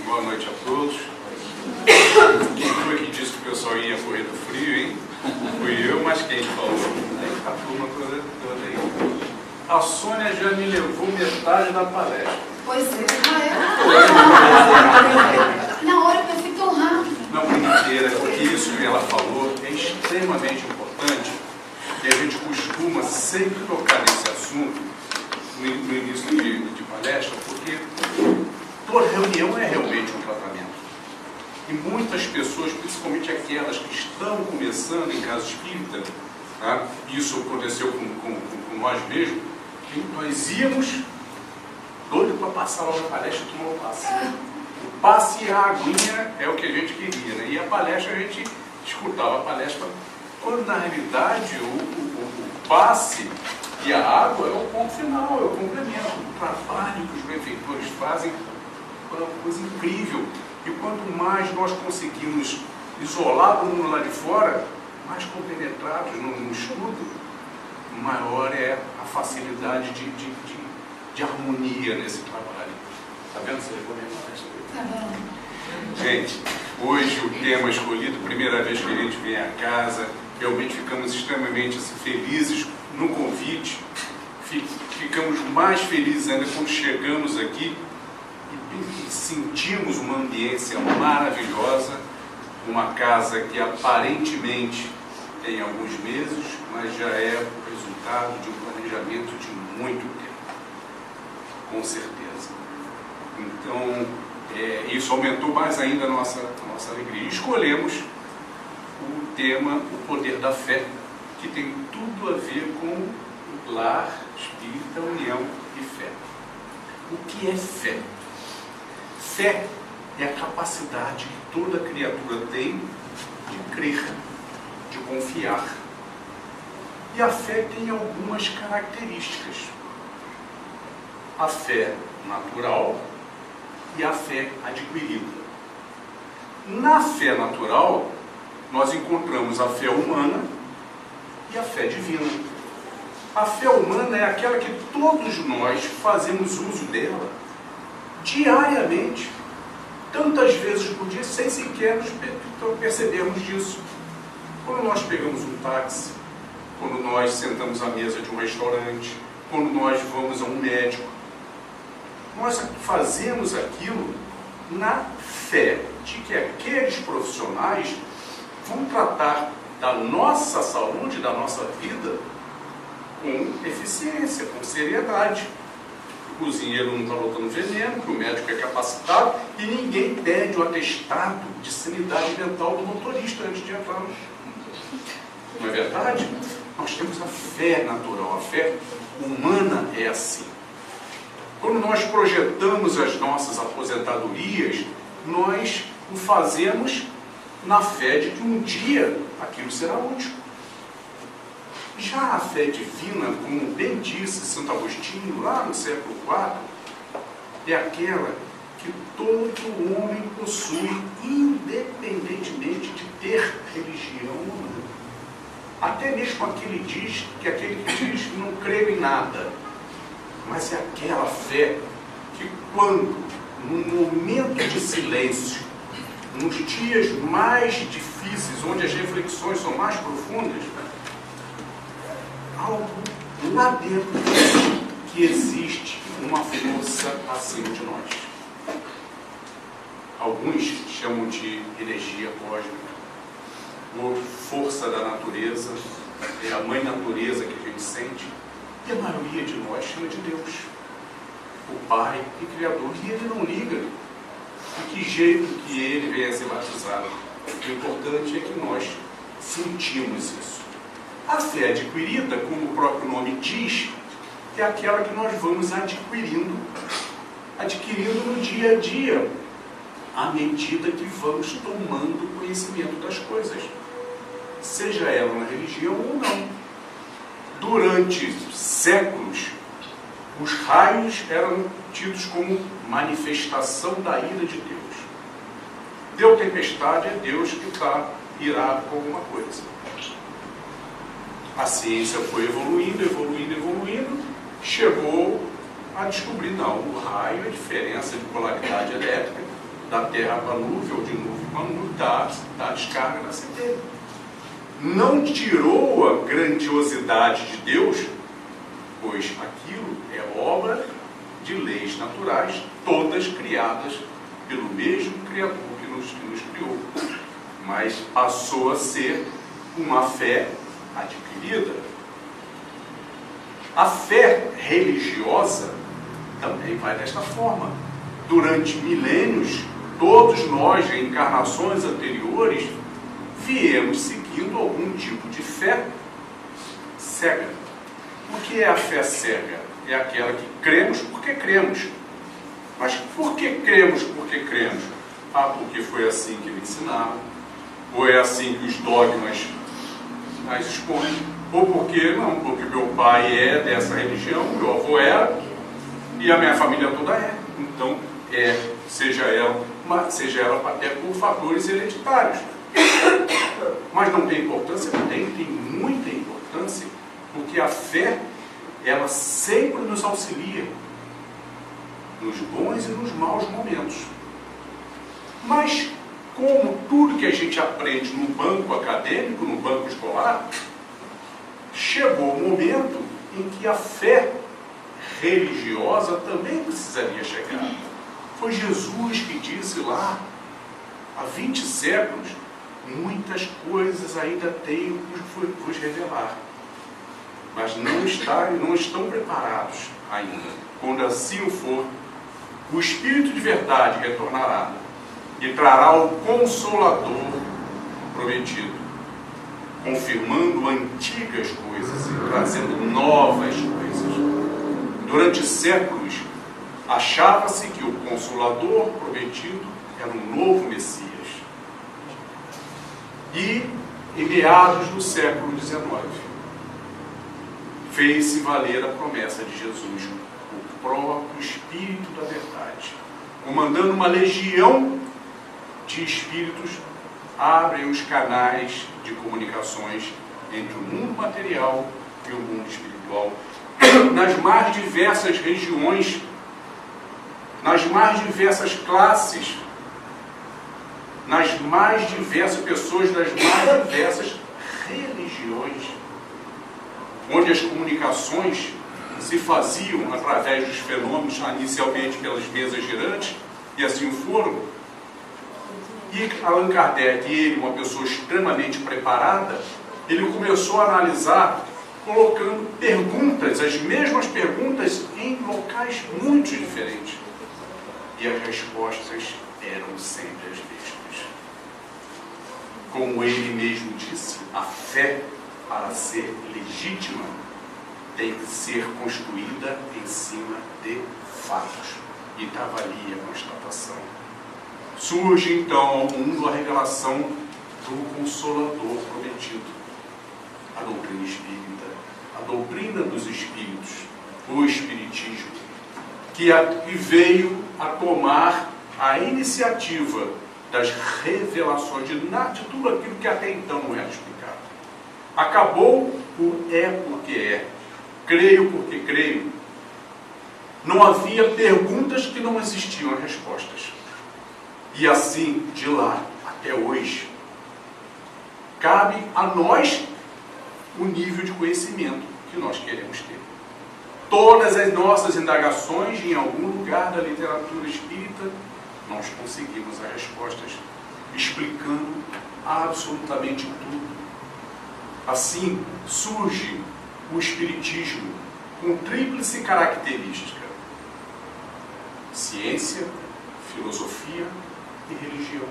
Boa noite a todos. Quem foi que disse que o pessoal ia correr do frio, hein? Fui eu, mas quem falou? Aí a turma toda aí. A Sônia já me levou metade da palestra. Pois é, na hora que eu fiquei tão rápido. Não, inteira, porque isso que ela falou é extremamente importante e a gente costuma sempre tocar nesse assunto no início de palestra, porque toda reunião é realmente um tratamento. E muitas pessoas, principalmente aquelas que estão começando em casa espírita, tá? Isso aconteceu com nós mesmos, que nós íamos doido para passar lá na palestra e tomar o passe. O passe e a aguinha é o que a gente queria, né? E a palestra, a gente escutava a palestra, quando na realidade o passe e a água é o ponto final, é o complemento. O trabalho que os benfeitores fazem é uma coisa incrível. E quanto mais nós conseguimos isolar o mundo lá de fora, mais compenetrados no estudo, maior é a facilidade de harmonia nesse trabalho. Está vendo? Você Tá bom. Gente, hoje o tema escolhido, primeira vez que a gente vem à casa, realmente ficamos extremamente felizes no convite, ficamos mais felizes ainda quando chegamos aqui e sentimos uma ambiência maravilhosa, uma casa que aparentemente tem alguns meses, mas já é o resultado de um planejamento de muito tempo, com certeza. Então, isso aumentou mais ainda a nossa alegria. Escolhemos o tema, o poder da fé, que tem tudo a ver com lar, espírita, união e fé. O que é fé? Fé é a capacidade que toda criatura tem de crer, de confiar. E a fé tem algumas características. A fé natural e a fé adquirida. Na fé natural, nós encontramos a fé humana e a fé divina. A fé humana é aquela que todos nós fazemos uso dela diariamente, tantas vezes por dia, sem sequer nos percebermos disso. Quando nós pegamos um táxi, quando nós sentamos à mesa de um restaurante, quando nós vamos a um médico, nós fazemos aquilo na fé de que aqueles profissionais vão tratar da nossa saúde, da nossa vida, com eficiência, com seriedade. O cozinheiro não está botando veneno, que o médico é capacitado e ninguém pede o atestado de sanidade mental do motorista antes de entrar. Não é verdade? Nós temos a fé natural, a fé humana é assim. Quando nós projetamos as nossas aposentadorias, nós o fazemos na fé de que um dia aquilo será útil. Já a fé divina, como bem disse Santo Agostinho, lá no século IV, é aquela que todo homem possui, independentemente de ter religião ou não. Até mesmo aquele que diz que não crê em nada. Mas é aquela fé que quando, num momento de silêncio, nos dias mais difíceis, onde as reflexões são mais profundas, algo lá dentro que existe uma força acima de nós. Alguns chamam de energia cósmica, ou força da natureza, é a mãe natureza que a gente sente, e a maioria de nós chama de Deus, o Pai e Criador, e Ele não liga de que jeito que Ele venha a ser batizado. O importante é que nós sentimos isso. A fé adquirida, como o próprio nome diz, é aquela que nós vamos adquirindo no dia a dia, à medida que vamos tomando conhecimento das coisas, seja ela na religião ou não. Durante séculos, os raios eram tidos como manifestação da ira de Deus. Deu tempestade, é Deus que está irado com alguma coisa. A ciência foi evoluindo, chegou a descobrir, não, o raio é diferença de polaridade elétrica, da terra para a nuvem, ou de nuvem para a nuvem, dá descarga na centelha. Não tirou a grandiosidade de Deus, pois aquilo é obra de leis naturais, todas criadas pelo mesmo Criador que nos criou. Mas passou a ser uma fé adquirida. A fé religiosa também vai desta forma. Durante milênios, todos nós, em encarnações anteriores, viemos seguindo algum tipo de fé cega. O que é a fé cega? É aquela que cremos porque cremos. Mas por que cremos porque cremos? Ah, porque foi assim que me ensinaram. Ou é assim que os dogmas as expõem. Ou porque não, porque meu pai é dessa religião, meu avô era, e a minha família toda é. Então, seja ela até por fatores hereditários. Mas não tem importância? Tem muita importância, porque a fé, ela sempre nos auxilia, nos bons e nos maus momentos. Mas, como tudo que a gente aprende no banco acadêmico, no banco escolar, chegou o momento em que a fé religiosa também precisaria chegar. Foi Jesus que disse lá, há 20 séculos, muitas coisas ainda tenho que vos revelar, mas não estão preparados ainda. Quando assim o for, o Espírito de verdade retornará e trará o Consolador prometido, confirmando antigas coisas e trazendo novas coisas. Durante séculos, achava-se que o Consolador prometido era um novo Messias. E, em meados do século XIX, fez-se valer a promessa de Jesus, o próprio Espírito da Verdade, comandando uma legião de espíritos, abrem os canais de comunicações entre o mundo material e o mundo espiritual, nas mais diversas regiões, nas mais diversas classes, nas mais diversas pessoas, das mais diversas religiões, onde as comunicações se faziam através dos fenômenos, inicialmente pelas mesas girantes, e assim foram. E Allan Kardec, ele, uma pessoa extremamente preparada, ele começou a analisar, colocando perguntas, as mesmas perguntas, em locais muito diferentes. E as respostas eram sempre as mesmas. Como ele mesmo disse, a fé, para ser legítima, tem que ser construída em cima de fatos. E estava ali a constatação. Surge então ao mundo a revelação do Consolador prometido, a doutrina espírita, a doutrina dos espíritos, o espiritismo, que veio a tomar a iniciativa das revelações de tudo aquilo que até então não era explicado. Acabou o é porque é, creio porque creio. Não havia perguntas que não existiam respostas. E assim, de lá até hoje, cabe a nós o nível de conhecimento que nós queremos ter. Todas as nossas indagações em algum lugar da literatura espírita, nós conseguimos as respostas, explicando absolutamente tudo. Assim, surge o Espiritismo com tríplice característica: ciência, filosofia e religião.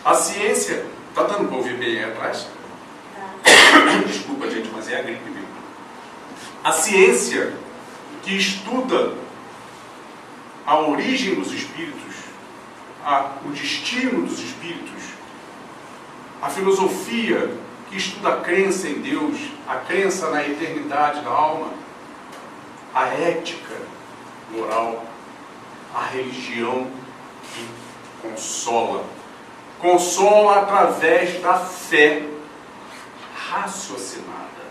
A ciência, está dando para ouvir bem aí atrás? Desculpa, gente, mas é a gripe mesmo. A ciência que estuda a origem dos espíritos, o destino dos espíritos, a filosofia que estuda a crença em Deus, a crença na eternidade da alma, a ética moral, a religião que consola através da fé raciocinada,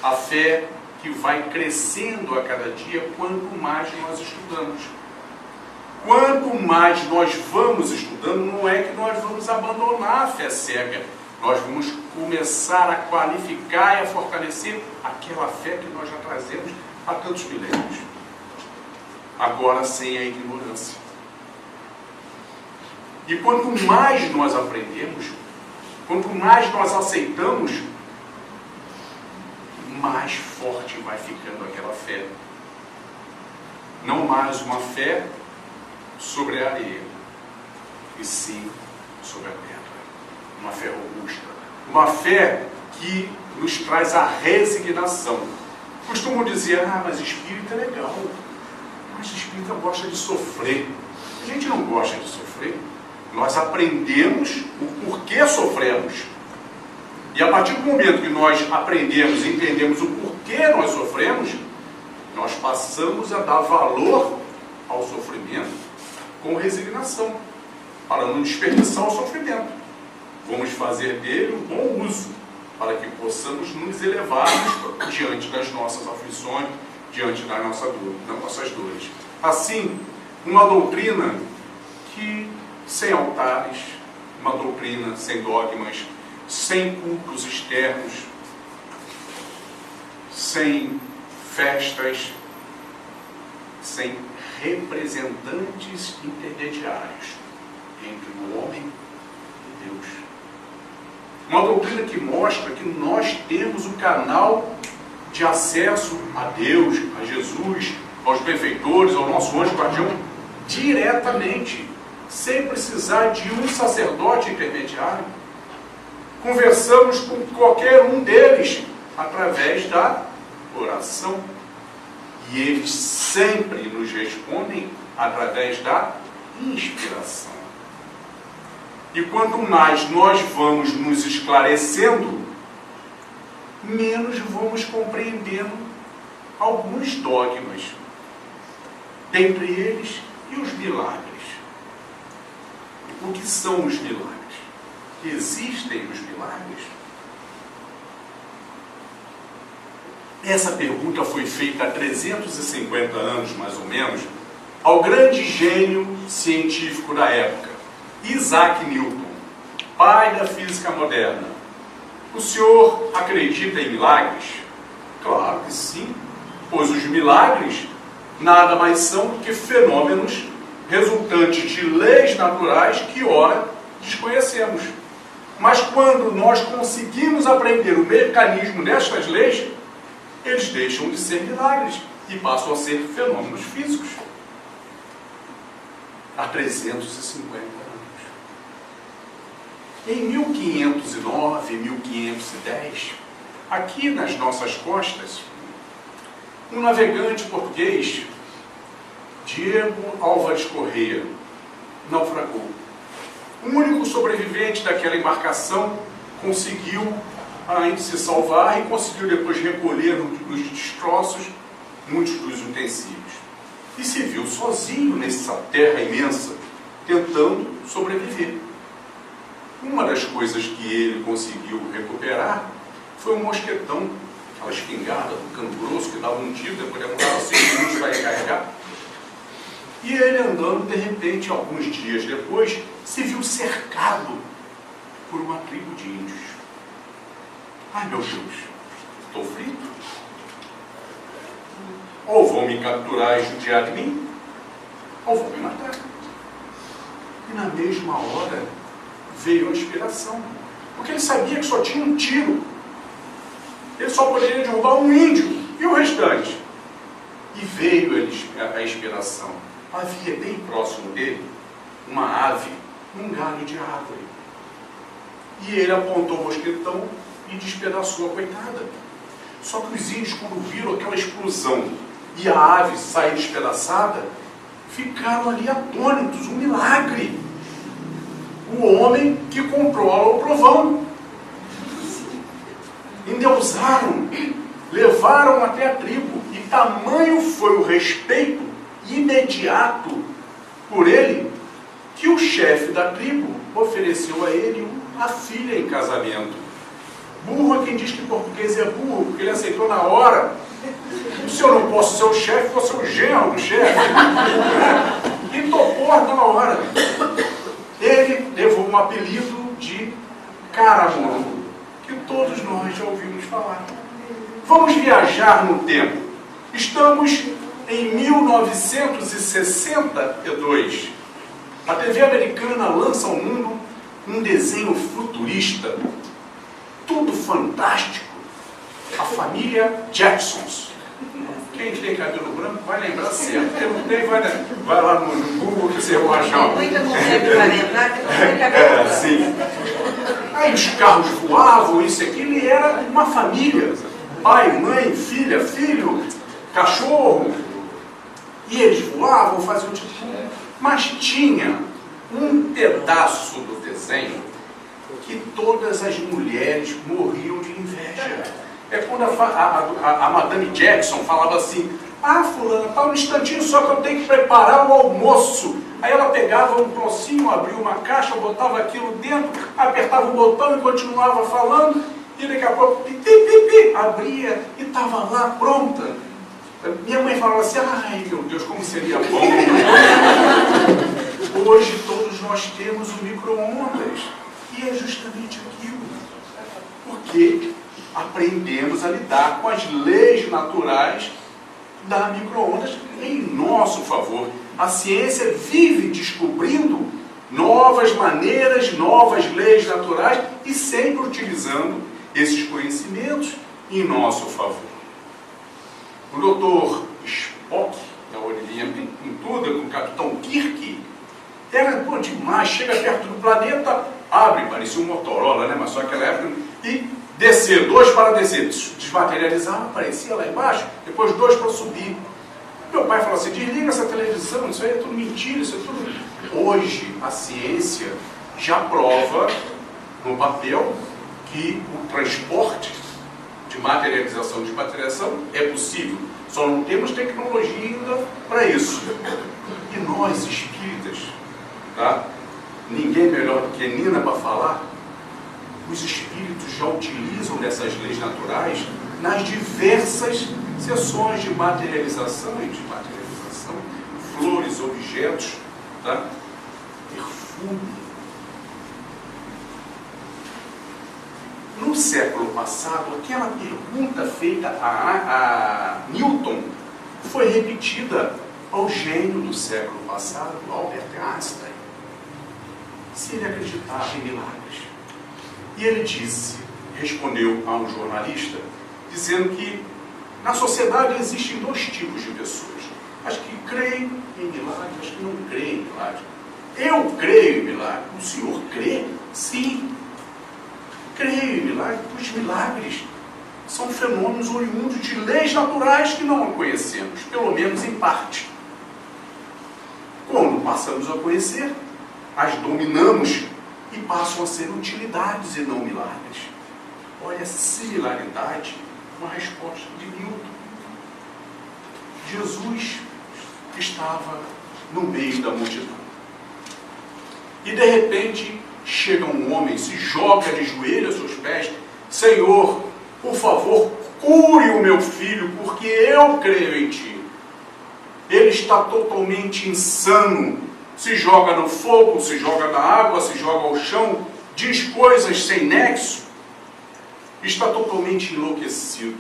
a fé que vai crescendo a cada dia quanto mais nós estudamos. quanto mais nós vamos estudando, não é que nós vamos abandonar a fé cega. Nós vamos começar a qualificar e a fortalecer aquela fé que nós já trazemos há tantos milênios. Agora sem a ignorância. E quanto mais nós aprendemos, quanto mais nós aceitamos, mais forte vai ficando aquela fé. Não mais uma fé sobre a areia, e sim sobre a terra. Uma fé robusta. Uma fé que nos traz a resignação. Costumo dizer, mas espírita é legal. Mas espírita gosta de sofrer. A gente não gosta de sofrer. Nós aprendemos o porquê sofremos. E a partir do momento que nós aprendemos e entendemos o porquê nós sofremos, nós passamos a dar valor ao sofrimento com resignação, para não desperdiçar o sofrimento. Vamos fazer dele um bom uso, para que possamos nos elevarmos diante das nossas aflições, diante das nossas dores. Assim, uma doutrina que, sem altares, uma doutrina sem dogmas, sem cultos externos, sem festas, sem representantes intermediários entre o homem e Deus. Uma doutrina que mostra que nós temos um canal de acesso a Deus, a Jesus, aos benfeitores, ao nosso anjo guardião, diretamente, sem precisar de um sacerdote intermediário. Conversamos com qualquer um deles através da oração. E eles sempre nos respondem através da inspiração. E quanto mais nós vamos nos esclarecendo, menos vamos compreendendo alguns dogmas, dentre eles e os milagres. O que são os milagres? Existem os milagres? Essa pergunta foi feita há 350 anos, mais ou menos, ao grande gênio científico da época, Isaac Newton, pai da física moderna. O senhor acredita em milagres? Claro que sim, pois os milagres nada mais são do que fenômenos resultantes de leis naturais que, ora, desconhecemos. Mas quando nós conseguimos aprender o mecanismo destas leis, eles deixam de ser milagres e passam a ser fenômenos físicos. Há 350 anos. Em 1509, 1510, aqui nas nossas costas, um navegante português, Diego Álvares Correia, naufragou. O único sobrevivente daquela embarcação conseguiu ainda se salvar e conseguiu depois recolher nos destroços muitos dos utensílios. E se viu sozinho nessa terra imensa, tentando sobreviver. Uma das coisas que ele conseguiu recuperar foi um mosquetão, aquela espingarda do cano grosso que dava um tiro, depois demorava 6 minutos para recarregar. E ele andando, de repente, alguns dias depois, se viu cercado por uma tribo de índios. Ai, meu Deus, estou frito? Ou vão me capturar e judiar de mim, ou vão me matar. E na mesma hora veio a inspiração, porque ele sabia que só tinha um tiro. Ele só poderia derrubar um índio, e o restante? E veio a inspiração. Havia bem próximo dele uma ave, um galho de árvore. E ele apontou o mosquetão e despedaçou a coitada. Só que os índios, quando viram aquela explosão e a ave sair despedaçada, ficaram ali atônitos, um milagre. O homem que controla o trovão. Endeusaram, levaram até a tribo, e tamanho foi o respeito imediato por ele, que o chefe da tribo ofereceu a ele a filha em casamento. Burro é quem diz que português é burro, porque ele aceitou na hora. Se eu não posso ser o chefe, vou ser o genro do chefe. E topou um apelido de Caramulo, que todos nós já ouvimos falar. Vamos viajar no tempo. Estamos em 1962. A TV americana lança ao mundo um desenho futurista, tudo fantástico. A família Jacksons. Quem tem cabelo branco vai lembrar certo. Quem não tem, vai lá no Google que você vai achar. Muita gente vai lembrar que não tem cabelo branco. Sim. Aí os carros voavam, isso e aquilo, e era uma família. Pai, mãe, filha, filho, cachorro. E eles voavam, faziam tipo... Mas tinha um pedaço do desenho que todas as mulheres morriam de inveja. É quando a Madame Jackson falava assim: ah, fulana, tá um instantinho só que eu tenho que preparar o almoço. Aí ela pegava um trocinho, abria uma caixa, botava aquilo dentro, apertava o botão e continuava falando, e daqui a pouco, pi, pi, pi, abria e estava lá pronta. Minha mãe falava assim: ai meu Deus, como seria bom. Hoje todos nós temos o micro-ondas, e é justamente aquilo. Porque aprendemos a lidar com as leis naturais da micro-ondas em nosso favor. A ciência vive descobrindo novas maneiras, novas leis naturais e sempre utilizando esses conhecimentos em nosso favor. O Dr. Spock, da orelhinha pintuda, com o Capitão Kirk, era bom demais. Chega perto do planeta, abre, parecia um Motorola, né? Mas só aquela época, e descer, 2 para descer, desmaterializava, aparecia lá embaixo, depois 2 para subir. Meu pai falou assim: desliga essa televisão, isso aí é tudo mentira, isso é tudo... Hoje a ciência já prova no papel que o transporte de materialização e desmaterialização é possível, só não temos tecnologia ainda para isso. E nós espíritas, tá? Ninguém melhor do que Nina para falar. Os espíritos já utilizam dessas leis naturais nas diversas sessões de materialização e desmaterialização, flores, objetos, tá? Perfume. No século passado, aquela pergunta feita a Newton foi repetida ao gênio do século passado, Albert Einstein, se ele acreditava em milagres. E ele respondeu a um jornalista, dizendo que na sociedade existem 2 tipos de pessoas: as que creem em milagres, as que não creem em milagres. Eu creio em milagres. O senhor crê? Sim. Creio em milagres. Os milagres são fenômenos oriundos de leis naturais que não conhecemos, pelo menos em parte. Quando passamos a conhecer, as dominamos e passam a ser utilidades e não milagres. Olha a similaridade com a resposta de Newton. Jesus estava no meio da multidão. E de repente chega um homem, se joga de joelhos aos seus pés: Senhor, por favor, cure o meu filho, porque eu creio em Ti. Ele está totalmente insano. Se joga no fogo, se joga na água, se joga ao chão, diz coisas sem nexo. Está totalmente enlouquecido.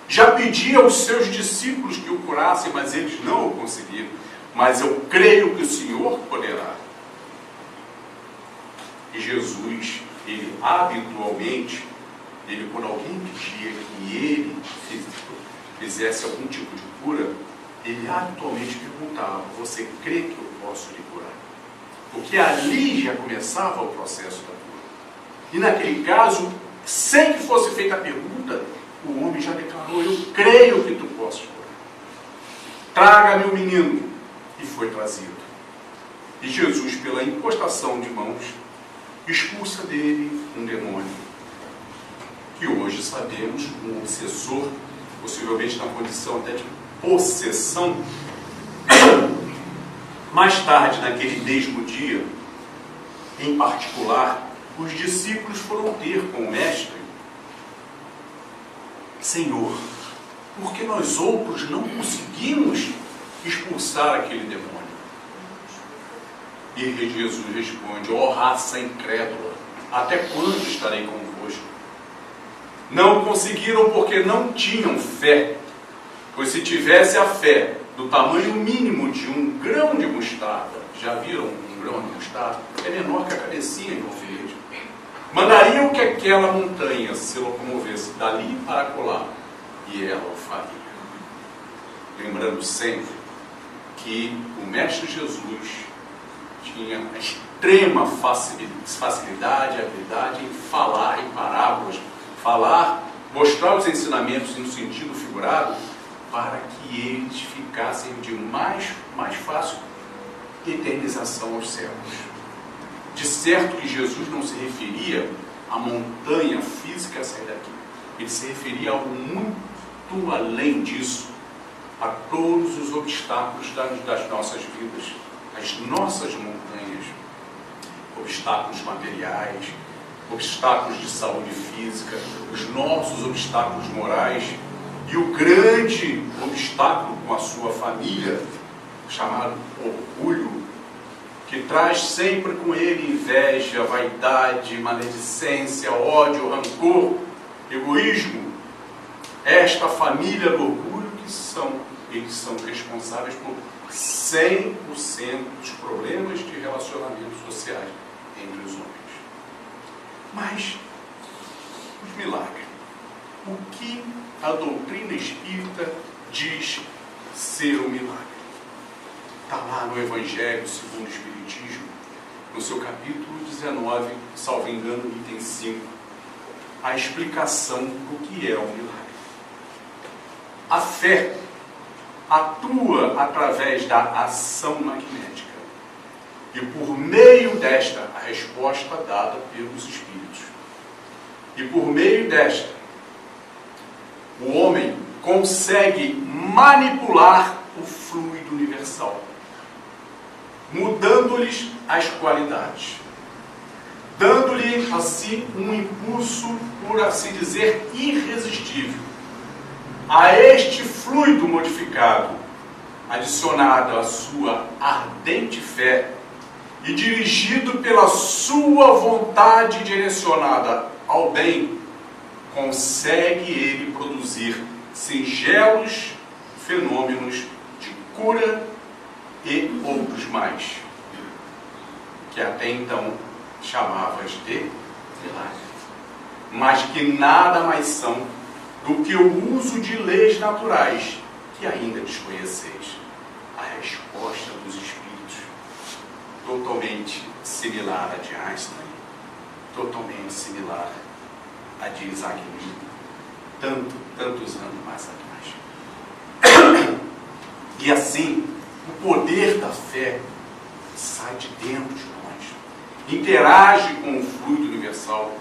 Já pedi aos seus discípulos que o curassem, mas eles não o conseguiram. Mas eu creio que o Senhor poderá. E Jesus, ele habitualmente, quando alguém pedia que ele fizesse algum tipo de cura, ele habitualmente perguntava: você crê que eu posso lhe curar? Porque ali já começava o processo da cura. E naquele caso, sem que fosse feita a pergunta, o homem já declarou: eu creio que tu podes curar. Traga-me o menino. E foi trazido. E Jesus, pela impostação de mãos, expulsa dele um demônio, que hoje sabemos, um obsessor, possivelmente na condição até de possessão. Mais tarde, naquele mesmo dia, em particular, os discípulos foram ter com o mestre: Senhor, por que nós outros não conseguimos expulsar aquele demônio? E Jesus responde: ó raça incrédula, até quando estarei convosco? Não conseguiram porque não tinham fé. Pois se tivesse a fé do tamanho mínimo de um grão de mostarda, já viram um grão de mostarda? É menor que a cabecinha de um alfinete. Mandariam que aquela montanha se locomovesse dali para acolá, e ela o faria. Lembrando sempre que o Mestre Jesus tinha a extrema facilidade, habilidade em falar em parábolas, mostrar os ensinamentos no sentido figurado, para que eles ficassem de mais fácil eternização aos céus. De certo que Jesus não se referia à montanha física a sair daqui. Ele se referia a algo muito além disso, a todos os obstáculos das nossas vidas, as nossas montanhas, obstáculos materiais, obstáculos de saúde física, os nossos obstáculos morais, e o grande obstáculo com a sua família, chamado orgulho, que traz sempre com ele inveja, vaidade, maledicência, ódio, rancor, egoísmo. Esta família do orgulho eles são responsáveis por 100% dos problemas de relacionamentos sociais entre os homens. Mas, os milagres. O que a doutrina espírita diz ser um milagre? Está lá no Evangelho segundo o Espiritismo, no seu capítulo 19, salvo engano, item 5, a explicação do que é um milagre. A fé atua através da ação magnética e por meio desta, a resposta dada pelos Espíritos. E por meio desta, o homem consegue manipular o fluido universal, mudando-lhes as qualidades, dando-lhe assim um impulso, por assim dizer, irresistível. A este fluido modificado, adicionado à sua ardente fé e dirigido pela sua vontade direcionada ao bem, consegue ele produzir singelos fenômenos de cura e outros mais, que até então chamavas de milagre, mas que nada mais são do que o uso de leis naturais que ainda desconheceis. A resposta dos espíritos, totalmente similar à de Einstein, totalmente similar a de Isaac Newton, tantos anos mais atrás. E assim, o poder da fé sai de dentro de nós, interage com o fluido universal,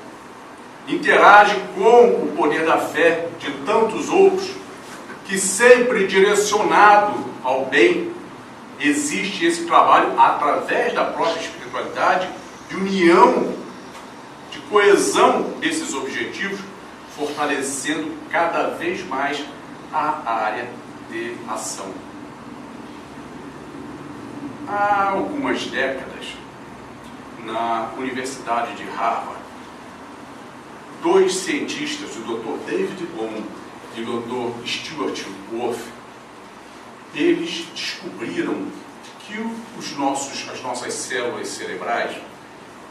interage com o poder da fé de tantos outros, que sempre direcionado ao bem, existe esse trabalho através da própria espiritualidade, de união, de coesão desses objetivos, fortalecendo cada vez mais a área de ação. Há algumas décadas, na Universidade de Harvard, dois cientistas, o Dr. David Bohm e o Dr. Stuart Wolff, eles descobriram que as nossas células cerebrais,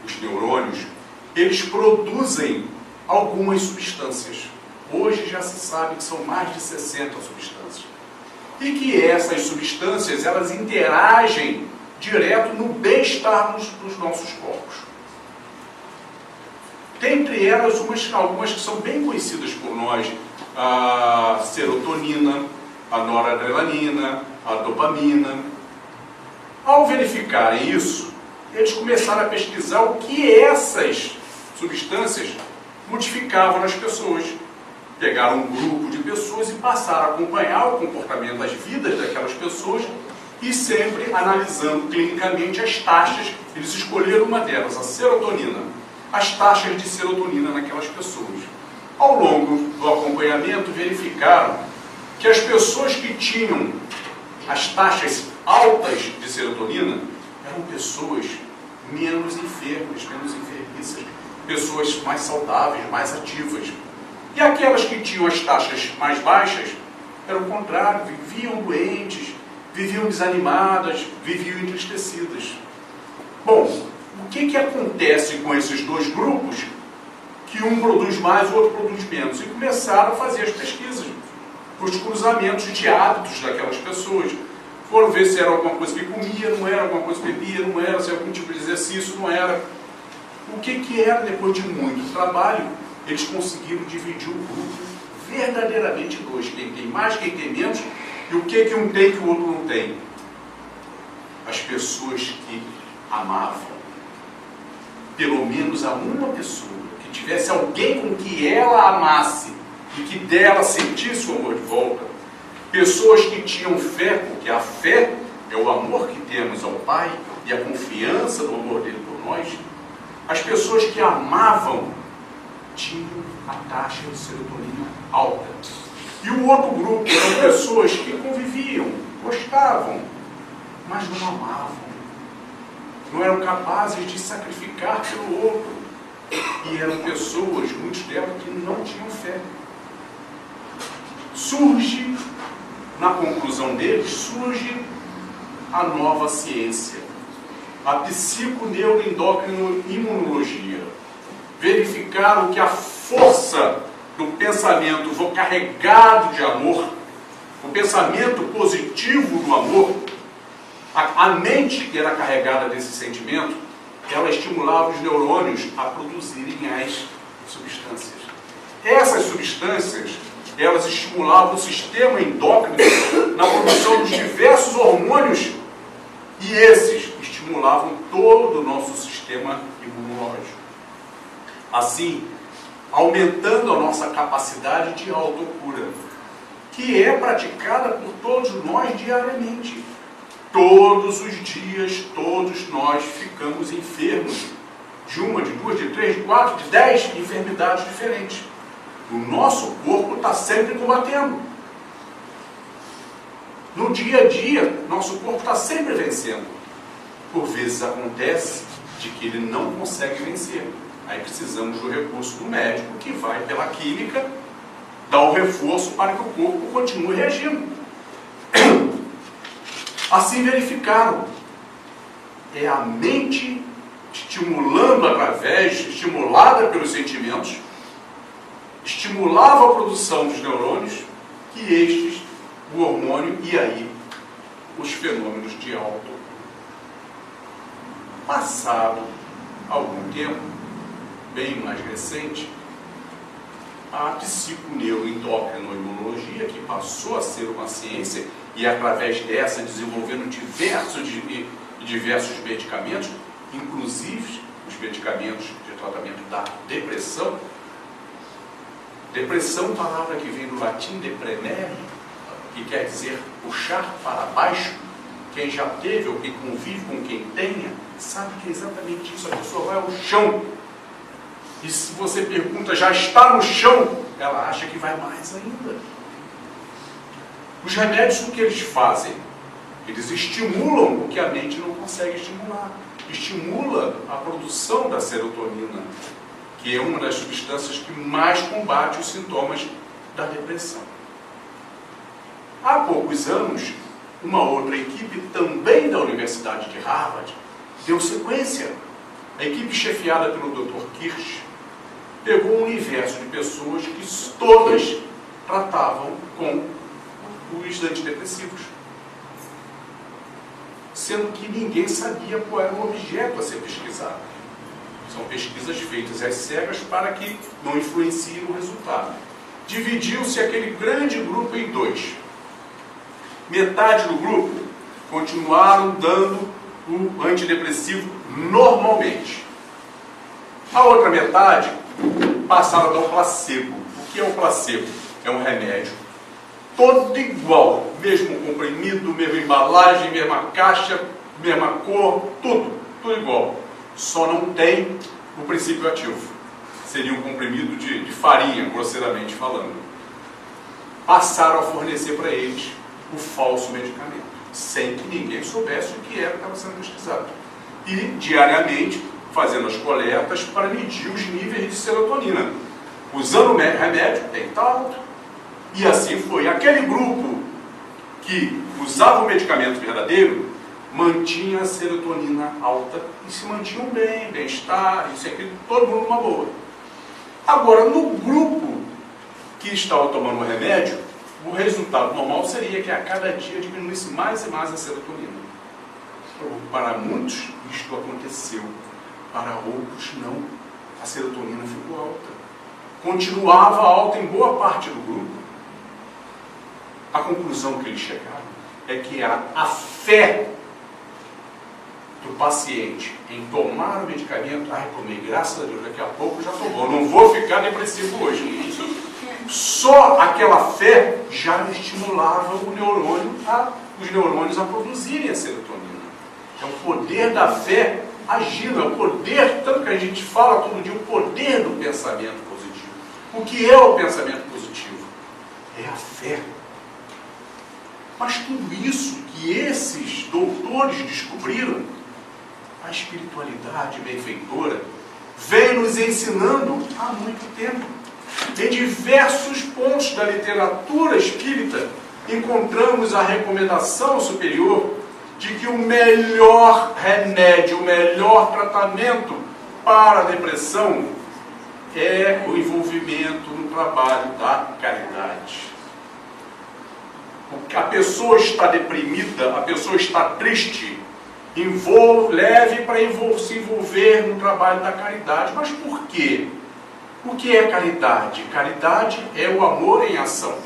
os neurônios, eles produzem algumas substâncias. Hoje já se sabe que são mais de 60 substâncias. E que essas substâncias, elas interagem direto no bem-estar dos nossos corpos. Dentre elas, algumas que são bem conhecidas por nós, a serotonina, a noradrenalina, a dopamina. Ao verificarem isso, eles começaram a pesquisar o que essas substâncias modificavam nas pessoas. Pegaram um grupo de pessoas e passaram a acompanhar o comportamento das vidas daquelas pessoas e sempre analisando clinicamente as taxas. Eles escolheram uma delas, a serotonina, as taxas de serotonina naquelas pessoas. Ao longo do acompanhamento, verificaram que as pessoas que tinham as taxas altas de serotonina eram pessoas menos enfermas, menos enfermiças, pessoas mais saudáveis, mais ativas. E aquelas que tinham as taxas mais baixas, era o contrário, viviam doentes, viviam desanimadas, viviam entristecidas. Bom, o que acontece com esses dois grupos? Que um produz mais, o outro produz menos. E começaram a fazer as pesquisas, os cruzamentos de hábitos daquelas pessoas. Foram ver se era alguma coisa que comia, não era, alguma coisa que bebia, não era, se era algum tipo de exercício, não era. O que era, depois de muito trabalho, eles conseguiram dividir o grupo verdadeiramente em dois. Quem tem mais, quem tem menos, e o que um tem que o outro não tem. As pessoas que amavam, pelo menos a uma pessoa, que tivesse alguém com que ela amasse e que dela sentisse o amor de volta. Pessoas que tinham fé, porque a fé é o amor que temos ao Pai e a confiança no amor dele por nós. As pessoas que amavam tinham a taxa de serotonina alta. E o outro grupo eram pessoas que conviviam, gostavam, mas não amavam. Não eram capazes de sacrificar pelo outro. E eram pessoas, muitas delas, que não tinham fé. Surge, na conclusão deles, surge a nova ciência, a psiconeuroendócrino-imunologia. Verificaram que a força do pensamento carregado de amor, o pensamento positivo do amor, a mente que era carregada desse sentimento, ela estimulava os neurônios a produzirem as substâncias. Essas substâncias, elas estimulavam o sistema endócrino na produção dos diversos hormônios e esses estimulavam todo o nosso sistema imunológico. Assim, aumentando a nossa capacidade de autocura, que é praticada por todos nós diariamente. Todos os dias, todos nós ficamos enfermos de uma, de duas, de três, de quatro, de 10 enfermidades diferentes. O nosso corpo está sempre combatendo. No dia a dia, nosso corpo está sempre vencendo. Por vezes acontece de que ele não consegue vencer. Aí precisamos do recurso do médico, que vai pela química dar o reforço para que o corpo continue reagindo. Assim verificaram. É a mente estimulada pelos sentimentos, estimulava a produção dos neurônios, que estes, o hormônio, e aí os fenômenos de autocura. Passado algum tempo, bem mais recente, a psiconeuroendócrino-imunologia, que passou a ser uma ciência, e através dessa desenvolvendo diversos medicamentos, inclusive os medicamentos de tratamento da depressão. Depressão, palavra que vem do latim deprenere, que quer dizer puxar para baixo. Quem já teve ou quem convive com quem tenha, sabe que é exatamente isso. A pessoa vai ao chão. E se você pergunta, já está no chão, ela acha que vai mais ainda. Os remédios, o que eles fazem? Eles estimulam o que a mente não consegue estimular. Estimula a produção da serotonina, que é uma das substâncias que mais combate os sintomas da depressão. Há poucos anos, uma outra equipe, também da Universidade de Harvard, deu sequência. A equipe chefiada pelo Dr. Kirsch pegou um universo de pessoas que todas tratavam com os antidepressivos, sendo que ninguém sabia qual era o objeto a ser pesquisado. São pesquisas feitas às cegas para que não influenciem o resultado. Dividiu-se aquele grande grupo em dois. Metade do grupo continuaram dando o antidepressivo normalmente. A outra metade passaram a dar o placebo. O que é o placebo? É um remédio todo igual, mesmo comprimido, mesma embalagem, mesma caixa, mesma cor, tudo igual. Só não tem o princípio ativo. Seria um comprimido de farinha, grosseiramente falando. Passaram a fornecer para eles o falso medicamento. sem que ninguém soubesse o que era que estava sendo pesquisado. E, diariamente, fazendo as coletas para medir os níveis de serotonina. Usando o remédio, tem que estar alto. E assim foi. Aquele grupo que usava o medicamento verdadeiro, mantinha a serotonina alta e se mantinham bem, bem-estar, isso e aquilo, todo mundo numa boa. Agora, no grupo que estava tomando o remédio, o resultado normal seria que a cada dia diminuísse mais e mais a serotonina. Para muitos, isto aconteceu. Para outros, não. A serotonina ficou alta. Continuava alta em boa parte do grupo. A conclusão que eles chegaram é que a fé do paciente em tomar o medicamento, tomei, graças a Deus, daqui a pouco já tomou, não vou ficar depressivo hoje. Só aquela fé já estimulava o neurônio os neurônios a produzirem a serotonina. É o poder da fé agindo, é o poder, tanto que a gente fala todo dia, o poder do pensamento positivo. O que é o pensamento positivo? É a fé. Mas tudo isso que esses doutores descobriram, a espiritualidade benfeitora vem nos ensinando há muito tempo. Em diversos pontos da literatura espírita, encontramos a recomendação superior de que o melhor remédio, o melhor tratamento para a depressão é o envolvimento no trabalho da caridade. A pessoa está deprimida, a pessoa está triste, leve para se envolver no trabalho da caridade. Mas por quê? O que é caridade? Caridade é o amor em ação.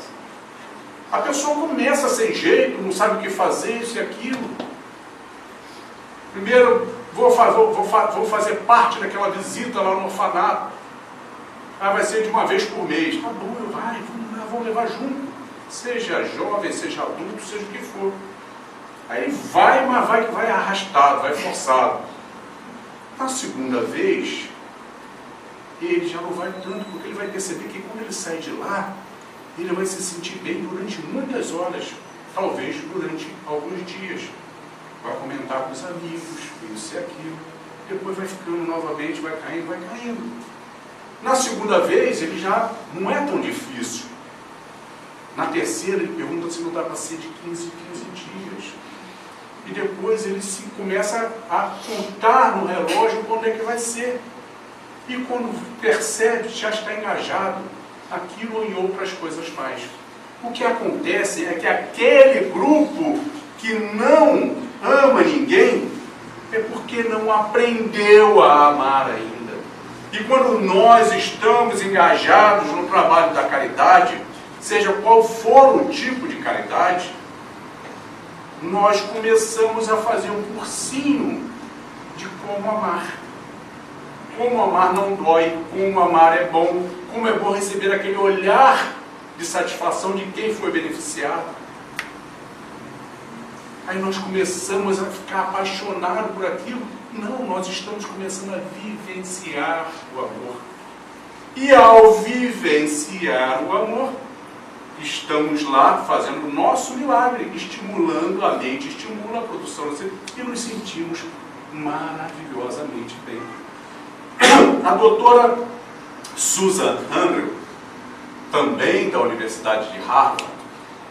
A pessoa começa sem jeito, não sabe o que fazer, isso e aquilo. Primeiro, vou fazer parte daquela visita lá no orfanato. Vai ser de uma vez por mês. Tá bom, vamos levar junto. Seja jovem, seja adulto, seja o que for. Aí mas vai arrastado, vai forçado. Na segunda vez, ele já não vai tanto, porque ele vai perceber que quando ele sai de lá, ele vai se sentir bem durante muitas horas, talvez durante alguns dias. Vai comentar com os amigos, isso e aquilo. Depois vai ficando novamente, vai caindo, vai caindo. Na segunda vez, ele já não é tão difícil. Na terceira, ele pergunta se não dá para ser de 15 dias. E depois ele começa a contar no relógio quando é que vai ser. E quando percebe, já está engajado naquilo ou em outras coisas mais. O que acontece é que aquele grupo que não ama ninguém é porque não aprendeu a amar ainda. E quando nós estamos engajados no trabalho da caridade, seja qual for o tipo de caridade, nós começamos a fazer um cursinho de como amar. Como amar não dói, como amar é bom, como é bom receber aquele olhar de satisfação de quem foi beneficiado. Aí nós começamos a ficar apaixonados por aquilo. Não, nós estamos começando a vivenciar o amor. E ao vivenciar o amor, estamos lá fazendo o nosso milagre, estimulando a mente, estimula a produção, e nos sentimos maravilhosamente bem. A doutora Susan Handel, também da Universidade de Harvard,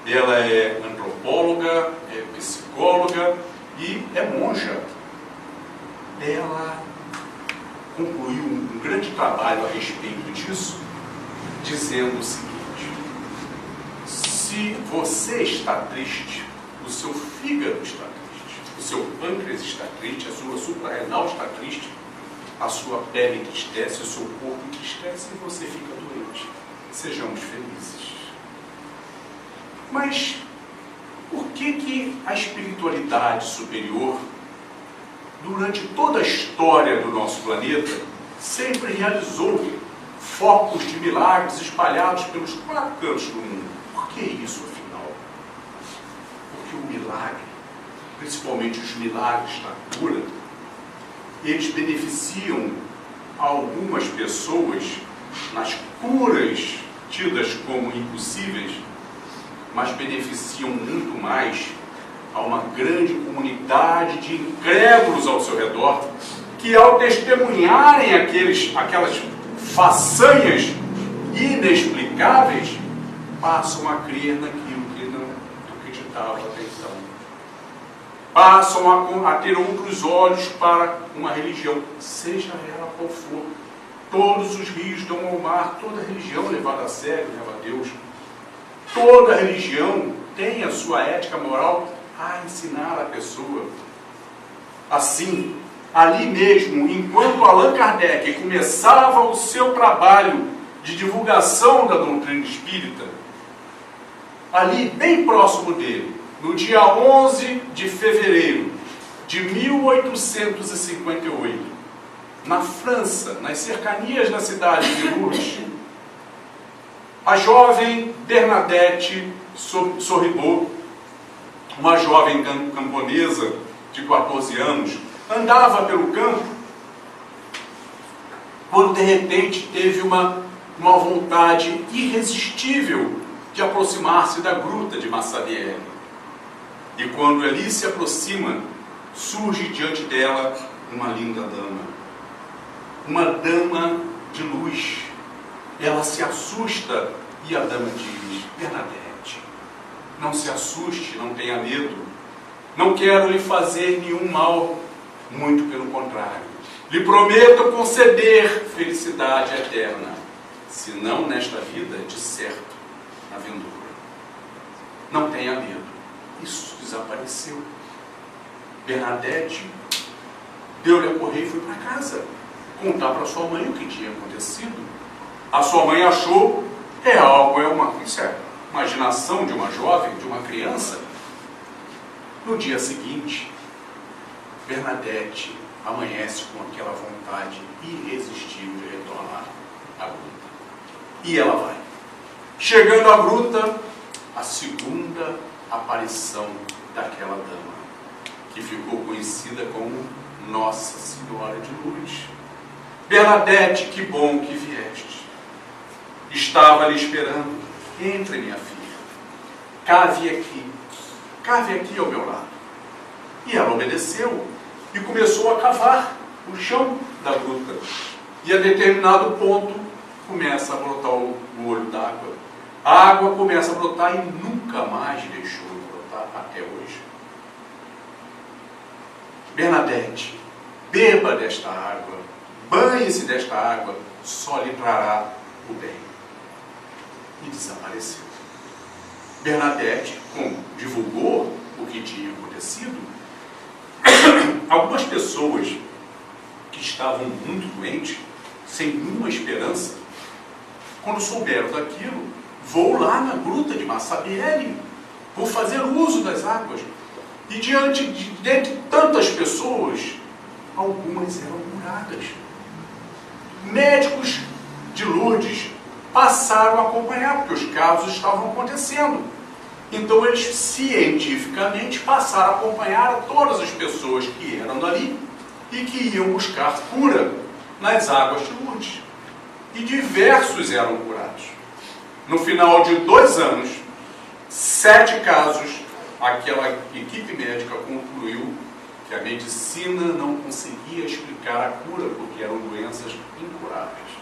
ela é antropóloga, é psicóloga e é monja. Ela concluiu um grande trabalho a respeito disso, dizendo o seguinte: se você está triste, o seu fígado está triste, o seu pâncreas está triste, a sua suprarrenal está triste, a sua pele entristece, o seu corpo entristece e você fica doente. Sejamos felizes. Mas por que a espiritualidade superior, durante toda a história do nosso planeta, sempre realizou focos de milagres espalhados pelos 4 cantos do mundo? Por que isso, afinal? Porque o milagre, principalmente os milagres da cura, eles beneficiam algumas pessoas nas curas tidas como impossíveis, mas beneficiam muito mais há uma grande comunidade de incrédulos ao seu redor, que ao testemunharem aquelas façanhas inexplicáveis, passam a crer naquilo que não acreditavam até então. Passam a ter outros olhos para uma religião, seja ela qual for. Todos os rios dão ao mar, toda religião levada a sério leva a Deus. Toda religião tem a sua ética moral a ensinar a pessoa. Assim, ali mesmo, enquanto Allan Kardec começava o seu trabalho de divulgação da doutrina espírita, ali bem próximo dele, no dia 11 de fevereiro de 1858, na França, nas cercanias da cidade de Lourdes, a jovem Bernadette Sorribot, uma jovem camponesa de 14 anos, andava pelo campo, quando de repente teve uma vontade irresistível de aproximar-se da gruta de Massabielle. E quando ali se aproxima, surge diante dela uma linda dama. Uma dama de luz. Ela se assusta e a dama diz: Bernadette, não se assuste, não tenha medo. Não quero lhe fazer nenhum mal, muito pelo contrário. Lhe prometo conceder felicidade eterna, se não nesta vida, de certo, na vindoura. Não tenha medo. Isso desapareceu. Bernadette deu-lhe a correr e foi para casa contar para sua mãe o que tinha acontecido. A sua mãe achou isso é imaginação de uma jovem, de uma criança. No dia seguinte, Bernadette amanhece com aquela vontade irresistível de retornar à gruta. E ela vai. Chegando à gruta, a segunda aparição daquela dama, que ficou conhecida como Nossa Senhora de Lourdes. Bernadette, que bom que vieste. Estava ali esperando. Entre, minha filha. Cave aqui ao meu lado. E ela obedeceu e começou a cavar o chão da gruta. E a determinado ponto começa a brotar o olho d'água. A água começa a brotar e nunca mais deixou de brotar até hoje. Bernadette, beba desta água, banhe-se desta água, só lhe trará o bem. E desapareceu. Bernadette, como divulgou o que tinha acontecido, algumas pessoas que estavam muito doentes, sem nenhuma esperança, quando souberam daquilo, vou lá na gruta de Massabielle, vou fazer uso das águas. E dentre tantas pessoas, algumas eram curadas. Médicos de Lourdes passaram a acompanhar, porque os casos estavam acontecendo. Então eles cientificamente passaram a acompanhar todas as pessoas que eram dali e que iam buscar cura nas águas de Lourdes. E diversos eram curados. No final de 2 anos, 7 casos, aquela equipe médica concluiu que a medicina não conseguia explicar a cura, porque eram doenças incuráveis.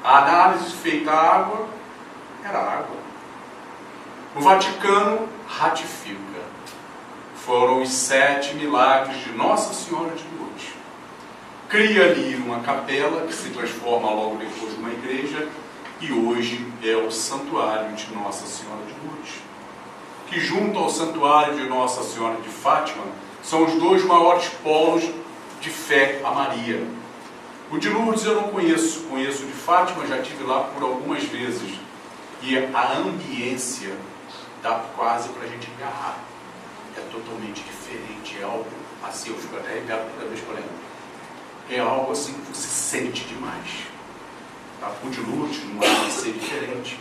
A análise feita à água era água. O Vaticano ratifica. Foram os 7 milagres de Nossa Senhora de Lourdes. Cria ali uma capela que se transforma logo depois numa igreja e hoje é o Santuário de Nossa Senhora de Lourdes, que junto ao Santuário de Nossa Senhora de Fátima são os 2 maiores polos de fé a Maria. O de Lourdes eu não conheço, conheço o de Fátima, já estive lá por algumas vezes. E a ambiência dá quase para a gente agarrar. É totalmente diferente, é algo assim, eu fico até arrepiado cada vez que eu lembro. É algo assim que você sente demais. Tá? O de Lourdes não vai ser diferente.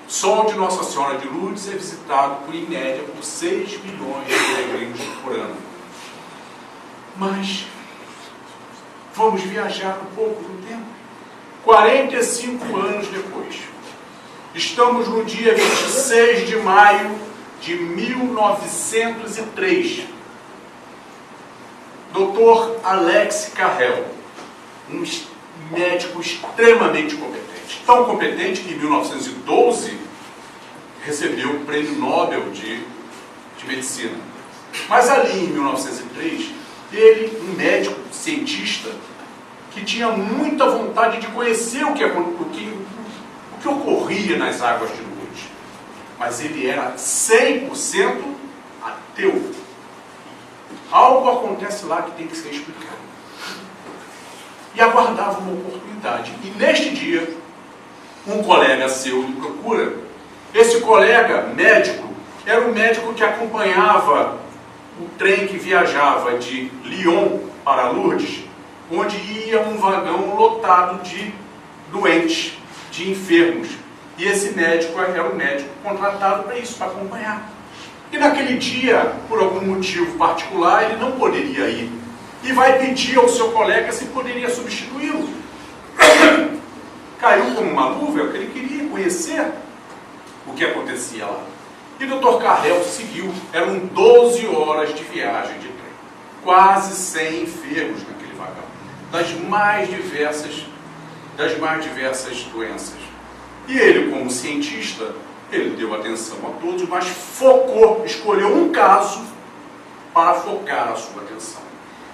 Só o de Nossa Senhora de Lourdes é visitado em média por 6 milhões de peregrinos por ano. Mas vamos viajar um pouco no tempo. 45 anos depois. Estamos no dia 26 de maio de 1903. Dr. Alex Carrel, um médico extremamente competente. Tão competente que em 1912 recebeu o Prêmio Nobel de Medicina. Mas ali em 1903, ele, um médico, cientista, que tinha muita vontade de conhecer o que ocorria nas águas de Lourdes. Mas ele era 100% ateu. Algo acontece lá que tem que ser explicado. E aguardava uma oportunidade. E neste dia, um colega seu lhe procura. Esse colega médico era um médico que acompanhava o trem que viajava de Lyon para Lourdes, onde ia um vagão lotado de doentes, de enfermos. E esse médico era um médico contratado para isso, para acompanhar. E naquele dia, por algum motivo particular, ele não poderia ir. E vai pedir ao seu colega se poderia substituí-lo. Caiu como uma luva, porque ele queria conhecer o que acontecia lá. E o Dr. Carrel seguiu. Eram 12 horas de viagem de trem. Quase 100 enfermos naquele vagão. Das mais diversas doenças. E ele, como cientista, ele deu atenção a todos, mas escolheu um caso para focar a sua atenção.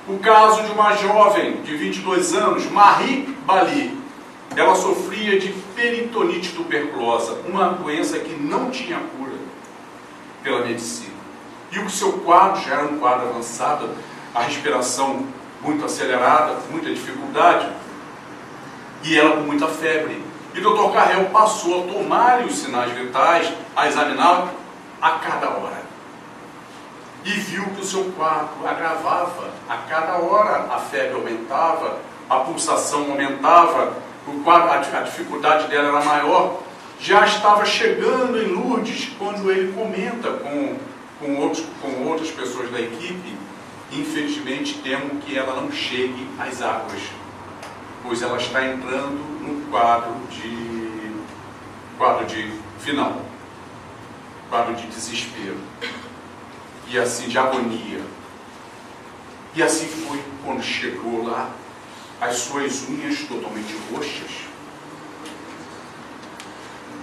O caso de uma jovem de 22 anos, Marie Bali. Ela sofria de peritonite tuberculosa, uma doença que não tinha cura pela medicina. E o seu quadro já era um quadro avançado, a respiração muito acelerada, com muita dificuldade, e ela com muita febre. E o Dr. Carrel passou a tomar os sinais vitais, a examiná-la a cada hora. E viu que o seu quadro agravava. A cada hora a febre aumentava, a pulsação aumentava, a dificuldade dela era maior. Já estava chegando em Lourdes quando ele comenta com outras pessoas da equipe: infelizmente temo que ela não chegue às águas, pois ela está entrando no quadro de final, quadro de desespero, e assim de agonia. E assim foi quando chegou lá, as suas unhas totalmente roxas,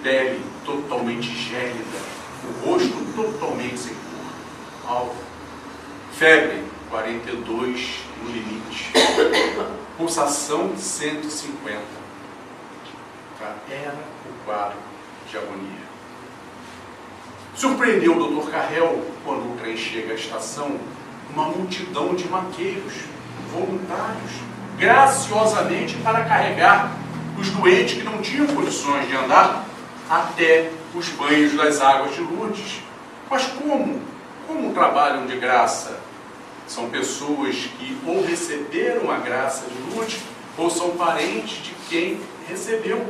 pele totalmente gélida, o rosto totalmente sem cor, alvo, febre 42 no limite, pulsação 150. Era o quadro de agonia. Surpreendeu o Dr. Carrel, quando o trem chega à estação, uma multidão de maqueiros, voluntários, graciosamente para carregar os doentes que não tinham condições de andar até os banhos das águas de Lourdes. Mas como trabalham de graça? São pessoas que ou receberam a graça de Lourdes, ou são parentes de quem recebeu.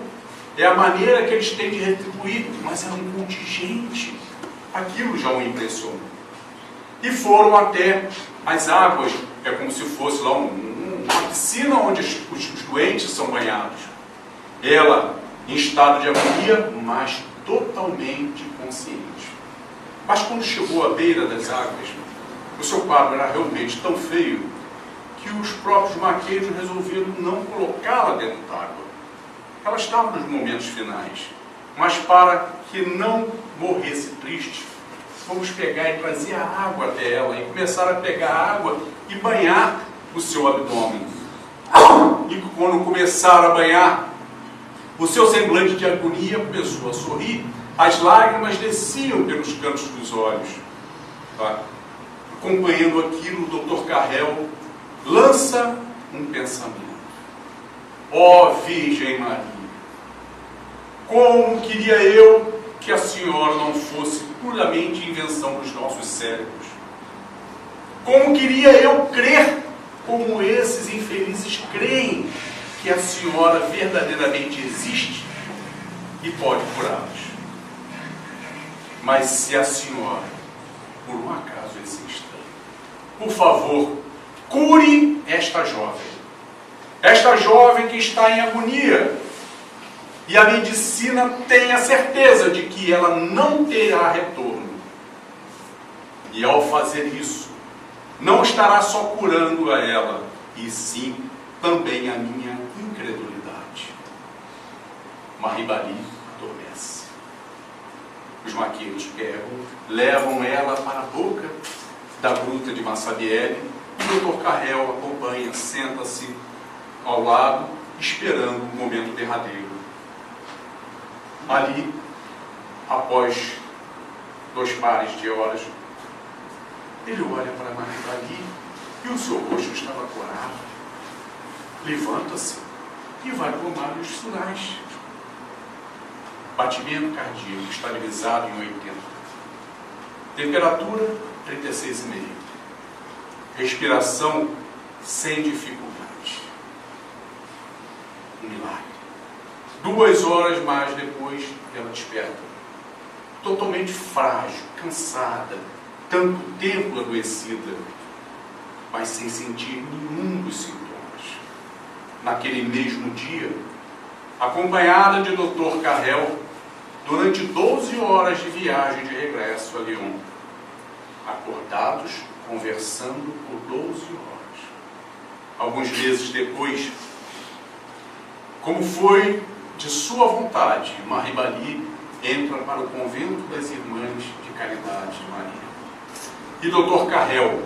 É a maneira que eles têm de retribuir, mas é um contingente. Aquilo já o impressionou. E foram até as águas, é como se fosse lá uma piscina onde os doentes são banhados. Ela em estado de agonia, mas totalmente consciente. Mas quando chegou à beira das águas, o seu quadro era realmente tão feio que os próprios maqueiros resolveram não colocá-la dentro d'água. Ela estava nos momentos finais, mas para que não morresse triste, vamos pegar e trazer a água até ela e começar a pegar a água e banhar o seu abdômen. E quando começar a banhar, o seu semblante de agonia começou a sorrir, as lágrimas desciam pelos cantos dos olhos. Tá? Acompanhando aquilo, o Dr. Carrel lança um pensamento. Ó Virgem Maria, como queria eu que a senhora não fosse puramente invenção dos nossos cérebros. Como queria eu crer como esses infelizes creem que a senhora verdadeiramente existe e pode curá-los. Mas se a senhora, por um acaso, existe, por favor, cure esta jovem. Esta jovem que está em agonia. E a medicina tem a certeza de que ela não terá retorno. E ao fazer isso, não estará só curando a ela, e sim também a minha incredulidade. Mahibali adormece. Os maqueiros pegam, levam ela para a boca da gruta de Massabielle, e o Dr. Carrel acompanha, senta-se ao lado, esperando o momento derradeiro. Ali, após 2 pares de horas, ele olha para Mahibali e o seu rosto estava corado. Levanta-se e vai tomar os sinais. Batimento cardíaco estabilizado em 80. Temperatura 36,5. Respiração sem dificuldade. Um milagre. 2 horas mais depois, ela desperta. Totalmente frágil, cansada, tanto tempo adoecida, mas sem sentir nenhum dos sintomas. Naquele mesmo dia, acompanhada de Dr. Carrel, durante 12 horas de viagem de regresso a Lyon, acordados, conversando por 12 horas. Alguns meses depois, como foi de sua vontade, Mahibali entra para o convento das Irmãs de Caridade de Maria. E Dr. Carrel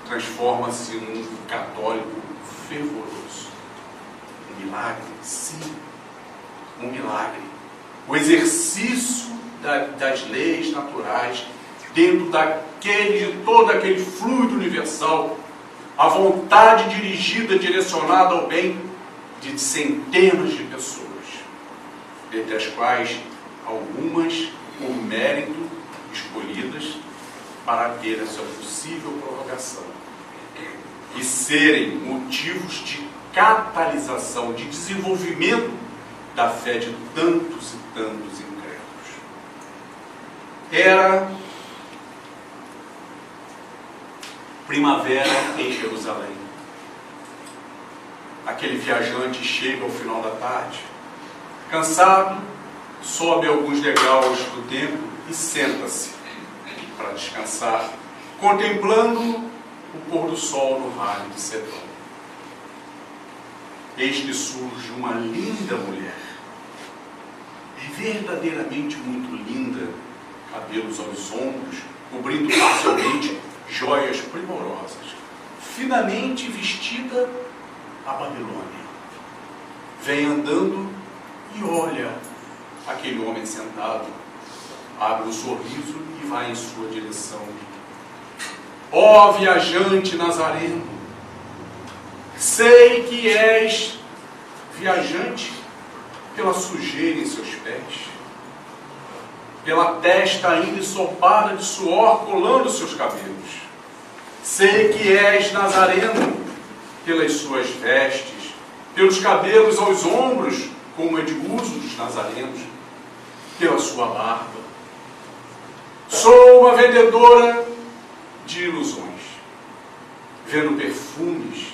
transforma-se num católico fervoroso. Um milagre, sim, um milagre. O exercício das leis naturais dentro de todo aquele fluido universal, a vontade dirigida, direcionada ao bem de centenas de pessoas, dentre as quais algumas, por mérito, escolhidas para ter essa possível prorrogação e serem motivos de catalisação, de desenvolvimento da fé de tantos e tantos incrédulos. Era primavera em Jerusalém. Aquele viajante chega ao final da tarde, cansado, sobe alguns degraus do templo e senta-se para descansar, contemplando o pôr do sol no vale de Cedron. Eis que surge uma linda mulher, verdadeiramente muito linda, cabelos aos ombros, cobrindo parcialmente joias primorosas, finamente vestida a Babilônia. Vem andando e olha aquele homem sentado, abre um sorriso e vai em sua direção. Ó viajante nazareno, sei que és viajante pela sujeira em seus pés, pela testa ainda ensopada de suor colando seus cabelos. Sei que és nazareno pelas suas vestes, pelos cabelos aos ombros, como é de uso dos nazarenos, pela sua barba. Sou uma vendedora de ilusões, vendo perfumes,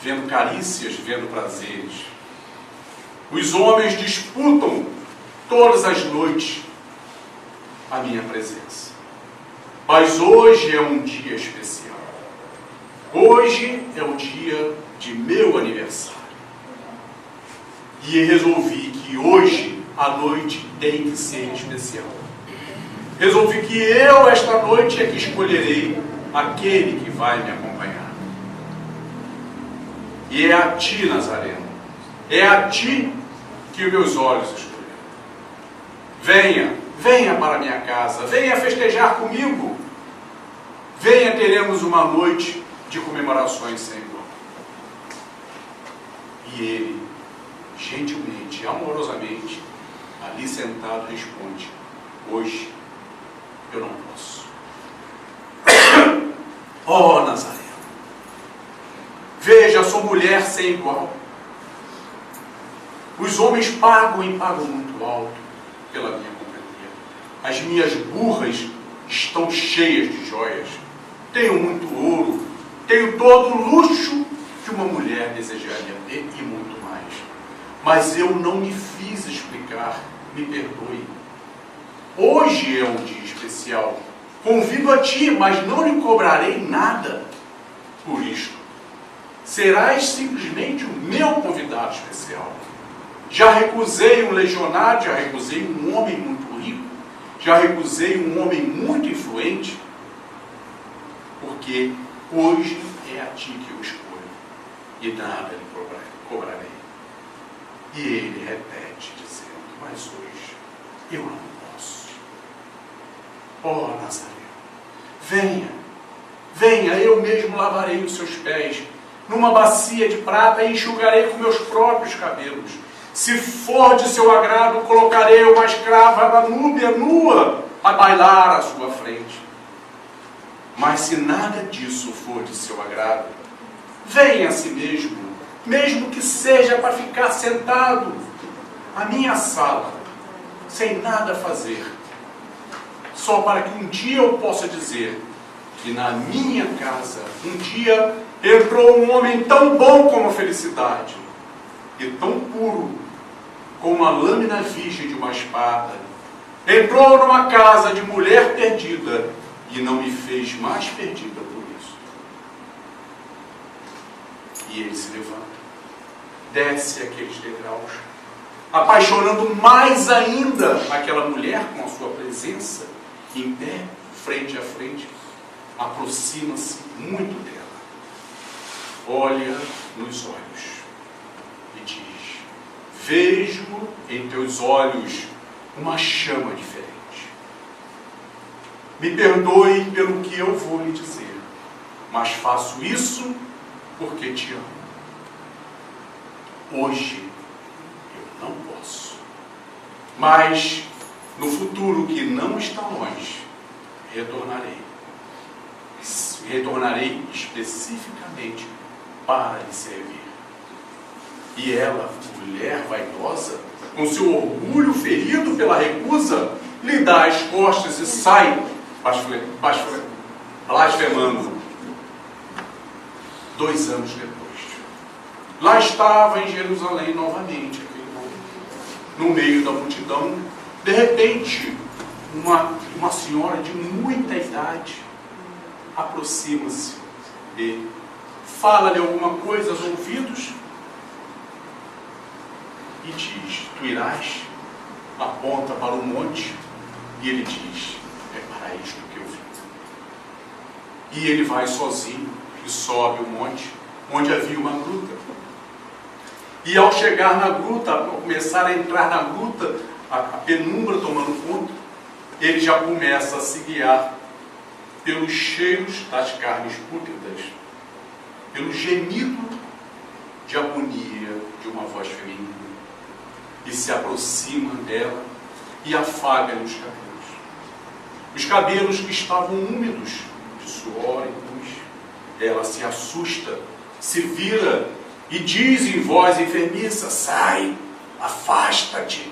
vendo carícias, vendo prazeres. Os homens disputam todas as noites a minha presença. Mas hoje é um dia especial. Hoje é o dia de meu aniversário. E resolvi que hoje a noite tem que ser especial. Resolvi que eu, esta noite, é que escolherei aquele que vai me acompanhar. E é a ti, Nazareno. É a ti que os meus olhos escolheram. Venha, venha para a minha casa. Venha festejar comigo. Venha, teremos uma noite de comemorações sem igual. E ele, gentilmente, amorosamente, ali sentado, responde: hoje eu não posso. Oh, Nazareno, veja, sou mulher sem igual. Os homens pagam e pagam muito alto pela minha companhia. As minhas burras estão cheias de joias. Tenho muito ouro. Tenho todo o luxo que uma mulher desejaria ter e muito mais. Mas eu não me fiz explicar. Me perdoe. Hoje é um dia especial Convido a ti, mas não lhe cobrarei nada por isto. Serás simplesmente o meu convidado especial. Já recusei um legionário, já recusei um homem muito rico, já recusei um homem muito influente, porque hoje é a ti que eu escolho, e nada lhe cobrarei. E ele repete, dizendo, mas hoje eu não posso. Ó Nazareno, venha, eu mesmo lavarei os seus pés numa bacia de prata e enxugarei com meus próprios cabelos. Se for de seu agrado, colocarei uma escrava da núbia nua a bailar à sua frente. Mas se nada disso for de seu agrado, venha a si mesmo, mesmo que seja para ficar sentado à minha sala, sem nada fazer, só para que um dia eu possa dizer que na minha casa, um dia entrou um homem tão bom como a felicidade, e tão puro como a lâmina virgem de uma espada. Entrou numa casa de mulher perdida, e não me fez mais perdida por isso. E ele se levanta, desce aqueles degraus, apaixonando mais ainda aquela mulher com a sua presença, em pé, frente a frente, aproxima-se muito dela, olha nos olhos e diz: vejo em teus olhos uma chama diferente. Me perdoe pelo que eu vou lhe dizer, mas faço isso porque te amo. Hoje eu não posso, mas no futuro que não está longe, retornarei especificamente para lhe servir. E ela, mulher vaidosa, com seu orgulho ferido pela recusa, lhe dá as costas e sai blasfemando. 2 anos depois, lá estava em Jerusalém novamente aquele homem, no meio da multidão. De repente, uma senhora de muita idade aproxima-se dele, fala-lhe alguma coisa aos ouvidos e diz: tu irás, aponta para o monte, e ele diz: é para isto que eu vim. E ele vai sozinho e sobe o monte, onde havia uma gruta. E ao chegar na gruta, ao começar a entrar na gruta, a penumbra tomando conta, ele já começa a se guiar pelos cheiros das carnes pútridas, pelo gemido de agonia de uma voz feminina, e se aproxima dela e afaga-lhe os cabelos. Os cabelos que estavam úmidos de suor e luz. Ela se assusta, se vira e diz em voz enfermiça: sai, afasta-te,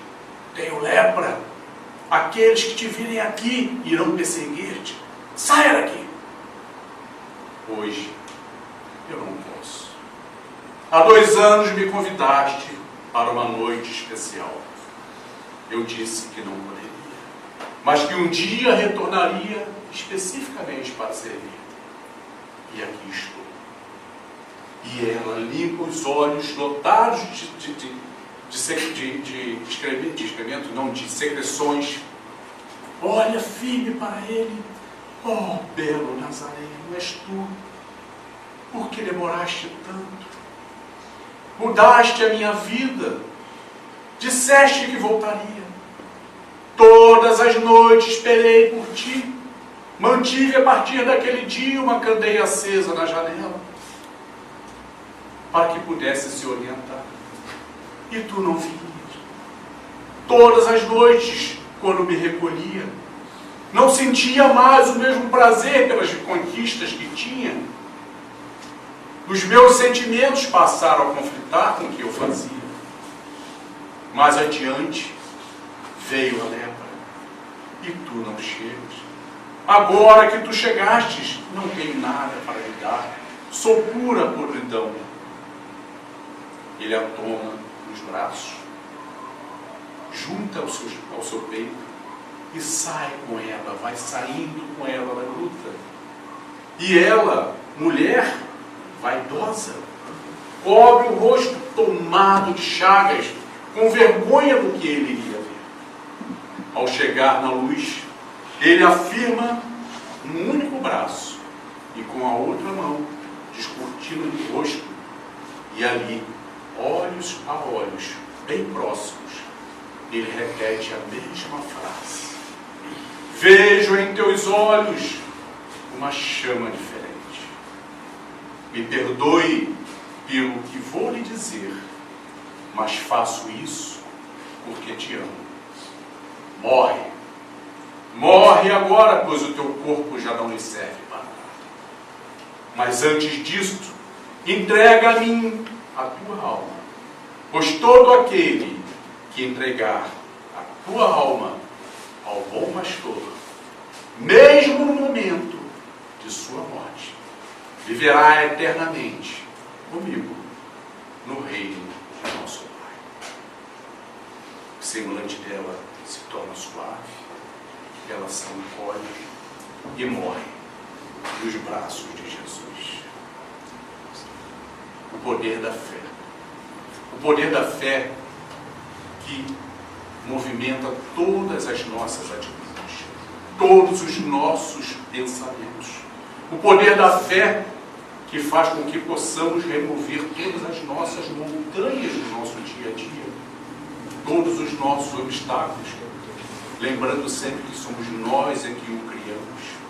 tenho lepra. Aqueles que te virem aqui irão perseguir-te. Saia daqui. Hoje eu não posso. Há 2 anos me convidaste para uma noite especial. Eu disse que não poderia, mas que um dia retornaria especificamente para servir. E aqui estou. E ela limpa os olhos lotados de secreções. Olha firme para ele. Oh, belo Nazareno, és tu. Por que demoraste tanto? Mudaste a minha vida. Disseste que voltaria. Todas as noites esperei por ti. Mantive a partir daquele dia uma candeia acesa na janela, para que pudesse se orientar. E tu não vinhas. Todas as noites, quando me recolhia, não sentia mais o mesmo prazer pelas conquistas que tinha. Os meus sentimentos passaram a conflitar com o que eu fazia. Mais adiante veio a lepra, e tu não chegas. Agora que tu chegastes, não tenho nada para lhe dar. Sou pura podridão. Ele a toma nos braços, junta ao seu peito e sai com ela, vai saindo com ela na gruta. E ela, mulher vaidosa, cobre o rosto tomado de chagas, com vergonha do que ele iria ver. Ao chegar na luz, ele afirma um único braço e com a outra mão descortina o rosto, e ali, olhos a olhos, bem próximos, ele repete a mesma frase: vejo em teus olhos uma chama diferente. Me perdoe pelo que vou lhe dizer, mas faço isso porque te amo. Morre. Morre agora, pois o teu corpo já não lhe serve para nada. Mas antes disto, entrega a mim a tua alma, pois todo aquele que entregar a tua alma ao bom pastor, mesmo no momento de sua morte, viverá eternamente comigo no reino de nosso Pai. O semblante dela se torna suave, ela se encolhe e morre nos braços de Jesus. O poder da fé. O poder da fé que movimenta todas as nossas atitudes, todos os nossos pensamentos. O poder da fé que faz com que possamos remover todas as nossas montanhas do nosso dia a dia, todos os nossos obstáculos, lembrando sempre que somos nós é que o criamos.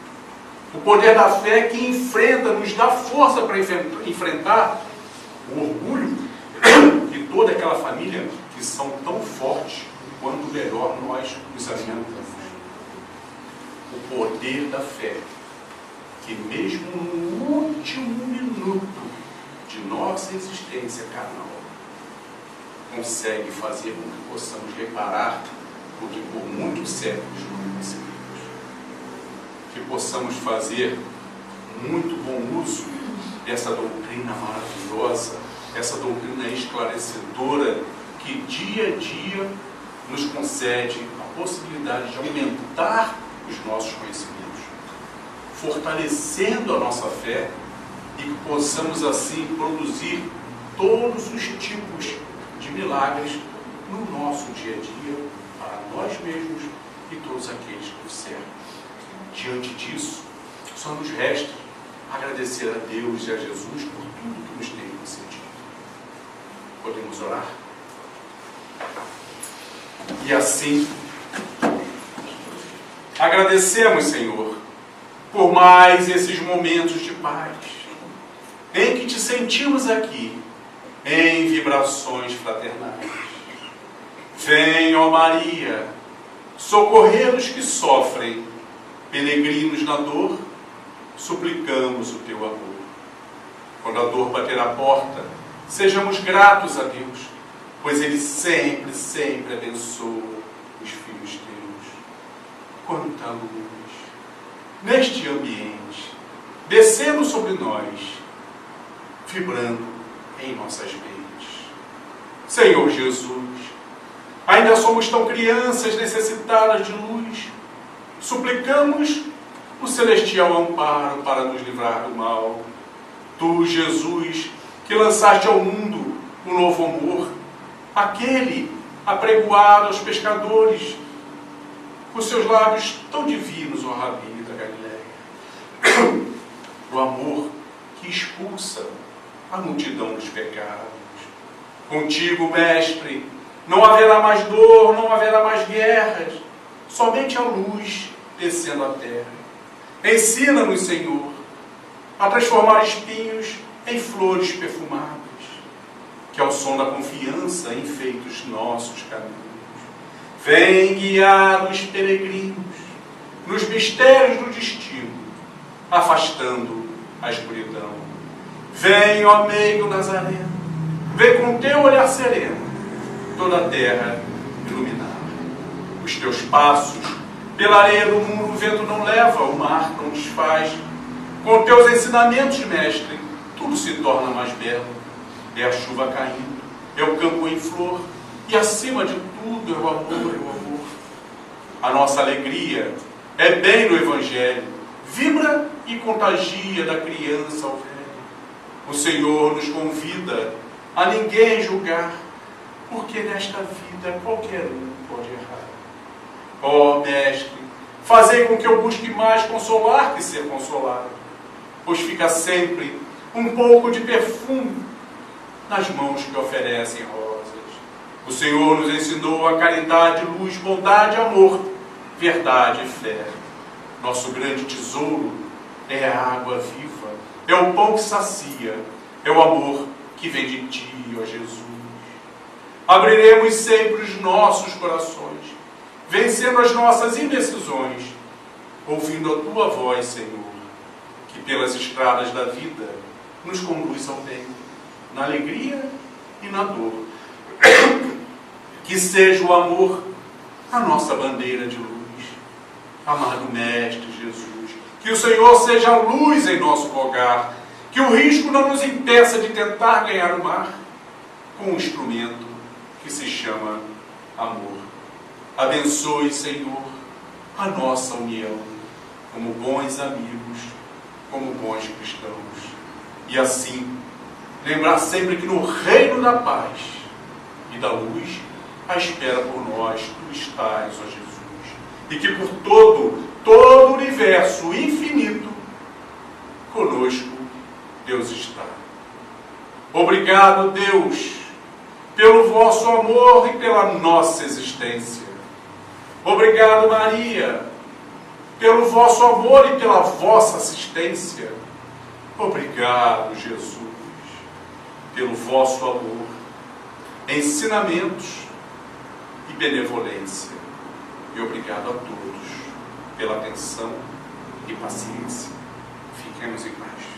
O poder da fé que enfrenta, nos dá força para enfrentar o orgulho de toda aquela família que são tão fortes quanto melhor nós nos alimentamos. O poder da fé que mesmo no último minuto de nossa existência carnal consegue fazer com que possamos reparar o que por muitos séculos não conseguimos. Que possamos fazer muito bom uso dessa doutrina maravilhosa, essa doutrina esclarecedora que dia a dia nos concede a possibilidade de aumentar os nossos conhecimentos, fortalecendo a nossa fé e que possamos assim produzir todos os tipos de milagres no nosso dia a dia, para nós mesmos e todos aqueles que nos servem. Diante disso, só nos resta agradecer a Deus e a Jesus por tudo que nos tem concedido. Podemos orar? E assim, agradecemos, Senhor, por mais esses momentos de paz, em que te sentimos aqui, em vibrações fraternais. Vem, ó Maria, socorrer os que sofrem, peregrinos na dor, suplicamos o teu amor. Quando a dor bater a porta, sejamos gratos a Deus, pois Ele sempre, sempre abençoa os filhos teus. Quanta luz, neste ambiente, descendo sobre nós, vibrando em nossas mentes. Senhor Jesus, ainda somos tão crianças necessitadas de luz, suplicamos o celestial amparo para nos livrar do mal. Tu, Jesus, que lançaste ao mundo o novo amor, aquele apregoado aos pescadores, com seus lábios tão divinos, ó Rabi da Galileia. O amor que expulsa a multidão dos pecados. Contigo, Mestre, não haverá mais dor, não haverá mais guerras, somente a luz descendo à terra. Ensina-nos, Senhor, a transformar espinhos em flores perfumadas, que ao som da confiança enfeite os nossos caminhos. Vem guiar os peregrinos nos mistérios do destino, afastando a escuridão. Vem, ó meigo Nazareno, vem com teu olhar sereno toda a terra iluminar. Os teus passos pela areia do mundo o vento não leva, o mar não desfaz. Com teus ensinamentos, Mestre, tudo se torna mais belo. É a chuva caindo, é o campo em flor, e acima de tudo é o amor, é o amor. A nossa alegria é bem no Evangelho, vibra e contagia da criança ao velho. O Senhor nos convida a ninguém julgar, porque nesta vida qualquer um pode errar. Ó Mestre, fazei com que eu busque mais consolar que ser consolado, pois fica sempre um pouco de perfume nas mãos que oferecem rosas. O Senhor nos ensinou a caridade, luz, bondade, amor, verdade e fé. Nosso grande tesouro é a água viva, é o pão que sacia, é o amor que vem de Ti, ó Jesus. Abriremos sempre os nossos corações, vencendo as nossas indecisões, ouvindo a Tua voz, Senhor, que pelas estradas da vida nos conduz ao bem, na alegria e na dor. Que seja o amor a nossa bandeira de luz. Amado Mestre Jesus, que o Senhor seja a luz em nosso rogar, que o risco não nos impeça de tentar ganhar o mar com um instrumento que se chama amor. Abençoe, Senhor, a nossa união, como bons amigos, como bons cristãos. E assim, lembrar sempre que no reino da paz e da luz, à espera por nós, Tu estás, ó Jesus. E que por todo o universo infinito, conosco Deus está. Obrigado, Deus, pelo vosso amor e pela nossa existência. Obrigado, Maria, pelo vosso amor e pela vossa assistência. Obrigado, Jesus, pelo vosso amor, ensinamentos e benevolência. E obrigado a todos pela atenção e paciência. Fiquemos em paz.